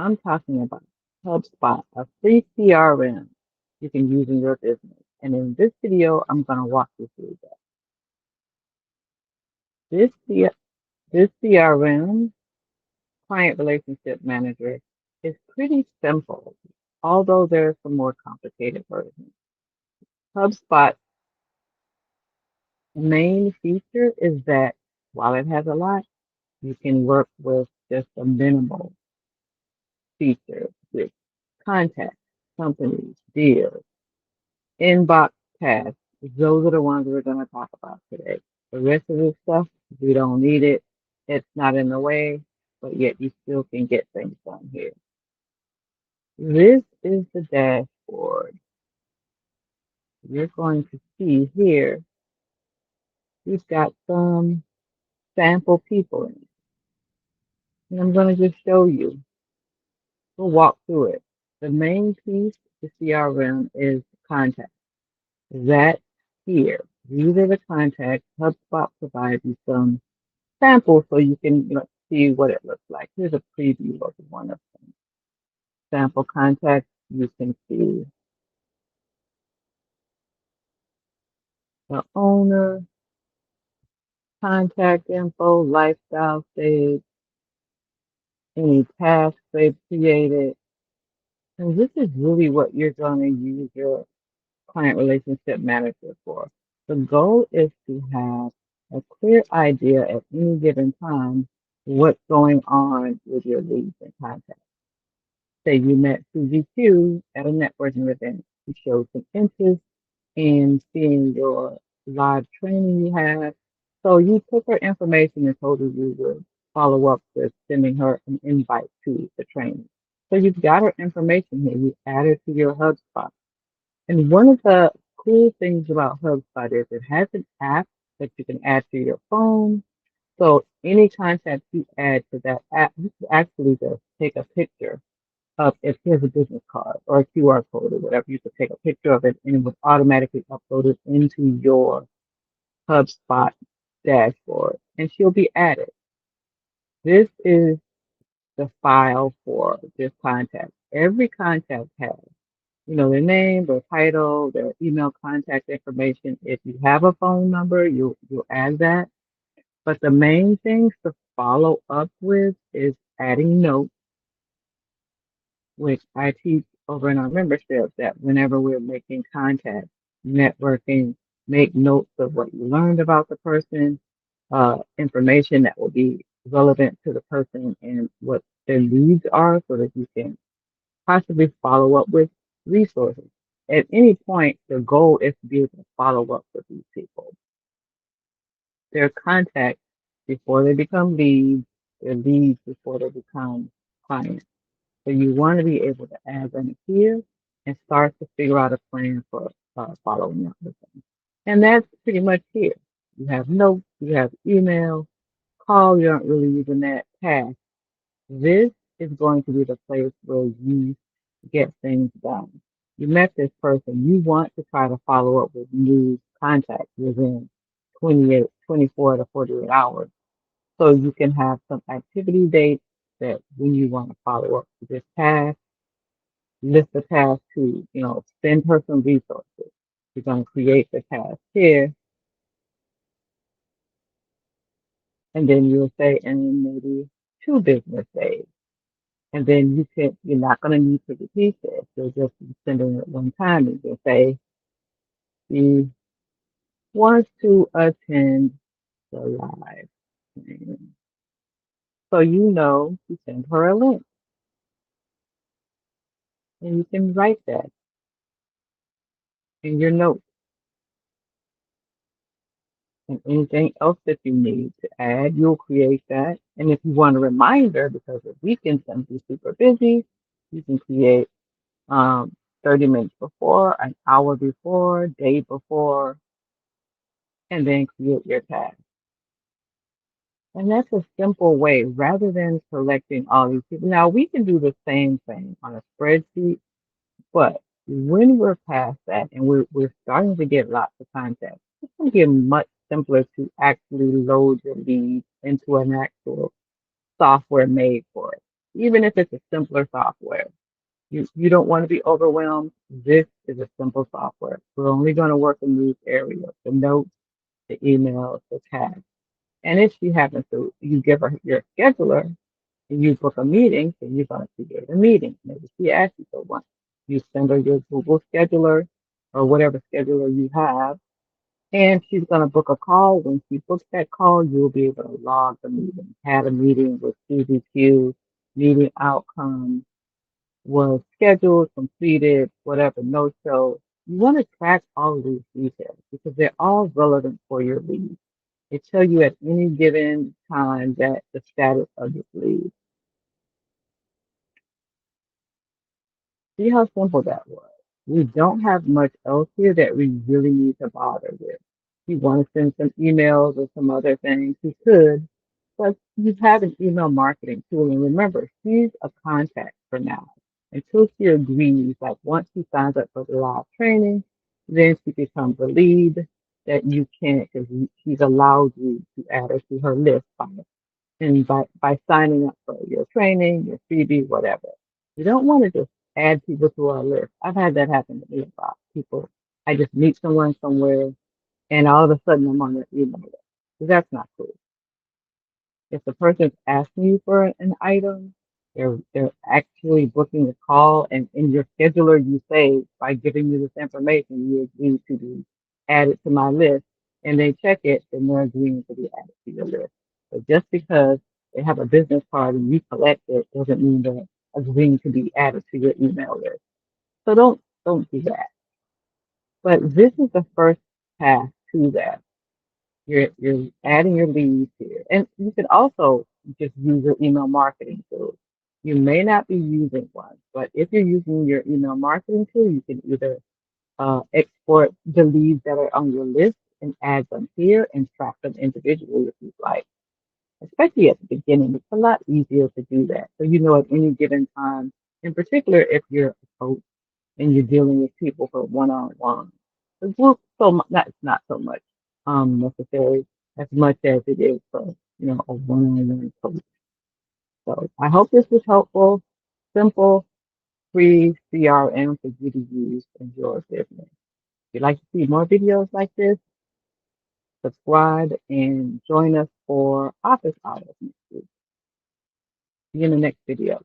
I'm talking about HubSpot, a free CRM you can use in your business. And in this video, I'm going to walk you through that. This CRM, Client Relationship Manager, is pretty simple, although there's some more complicated versions. HubSpot's main feature is that while it has a lot, you can work with just a minimal feature with contacts, companies, deals, inbox tasks. Those are the ones we're going to talk about today. The rest of this stuff, we don't need it. It's not in the way, but yet you still can get things done here. This is the dashboard. You're going to see here, we've got some sample people in it. And I'm going to just show you. We'll walk through it. The main piece, the CRM, is contact. That's here. These are the contacts. HubSpot provides you some samples so you can see what it looks like. Here's a preview of one of them. Sample contacts. You can see the owner, contact info, lifestyle stage, any tasks they've created. And this is really what you're going to use your client relationship manager for. The goal is to have a clear idea at any given time what's going on with your leads and contacts. Say you met Suzy Q at a networking event. You showed some interest in seeing your live training you had. So you took her information and told her you would follow up with sending her an invite to the training. So you've got her information here. You add her to your HubSpot. And one of the cool things about HubSpot is it has an app that you can add to your phone. So any contact you add to that app, you can actually just take a picture of if here's a business card or a QR code or whatever, you could take a picture of it and it would automatically upload it into your HubSpot dashboard and she'll be added. This is the file for this contact. Every contact has their name, their title, their email contact information. If you have a phone number, you'll add that. But the main things to follow up with is adding notes, which I teach over in our membership that whenever we're making contact, networking, make notes of what you learned about the person, information that will be relevant to the person and what their needs are so that you can possibly follow up with resources. At any point, the goal is to be able to follow up with these people. Their contacts before they become leads, their leads before they become clients. So you want to be able to add them here and start to figure out a plan for following up with them. And that's pretty much here. You have notes, you have email, call, you aren't really using that, task. This is going to be the place where you get things done. You met this person, you want to try to follow up with new contacts within 24 to 48 hours. So you can have some activity dates that when you want to follow up with this task, list the task to, send her some resources. You're going to create the task here, and then you'll say, and maybe 2 business days. And then you're not going to need to repeat this. You'll just be sending it one time and you'll say, she wants to attend the live training. So you send her a link and you can write that in your notes and anything else that you need to add, you'll create that. And if you want a reminder, because the weekends can be super busy, you can create 30 minutes before, an hour before, day before, and then create your task. And that's a simple way rather than collecting all these people. Now, we can do the same thing on a spreadsheet, but when we're past that and we're starting to get lots of contacts, it's going to get much simpler to actually load your leads into an actual software made for it. even if it's a simpler software. You don't want to be overwhelmed. This is a simple software. We're only going to work in these areas, the notes, the emails, the tasks. And if she happens to, you give her your scheduler and you book a meeting, then you're going to create a meeting. Maybe she asks you for one. You send her your Google scheduler or whatever scheduler you have, and she's going to book a call. When she books that call, you'll be able to log the meeting. Had a meeting with CDQ, meeting outcome was scheduled, completed, whatever, no show. You want to track all of these details because they're all relevant for your lead. It tells you at any given time that the status of your lead. See how simple that was. We don't have much else here that we really need to bother with. If you want to send some emails or some other things, you could, but you have an email marketing tool. And remember, she's a contact for now. Until she agrees, like once she signs up for the live training, then she becomes a lead that you can't, because she's allowed you to add her to her list by signing up for your training, your freebie, whatever. You don't want to just add people to our list. I've had that happen to me about people. I just meet someone somewhere and all of a sudden I'm on their email list. So that's not cool. If the person's asking you for an item, they're actually booking a call, and in your scheduler you say by giving me this information you agree to be added to my list, and they check it, then they're agreeing to be added to your list. But just because they have a business card and you collect it doesn't mean they're agreeing to be added to your email list. So don't do that. But this is the first path to that. You're adding your leads here. And you can also just use your email marketing tool. You may not be using one, but if you're using your email marketing tool, you can either export the leads that are on your list and add them here and track them individually if you'd like. Especially at the beginning, it's a lot easier to do that. So you know at any given time, in particular if you're a coach and you're dealing with people for one-on-one. The group not not so much necessary as much as it is for a one-on-one coach. So I hope this was helpful, simple, free CRM for you to use in your business. If you'd like to see more videos like this, subscribe and join us for office hours next week. See you in the next video.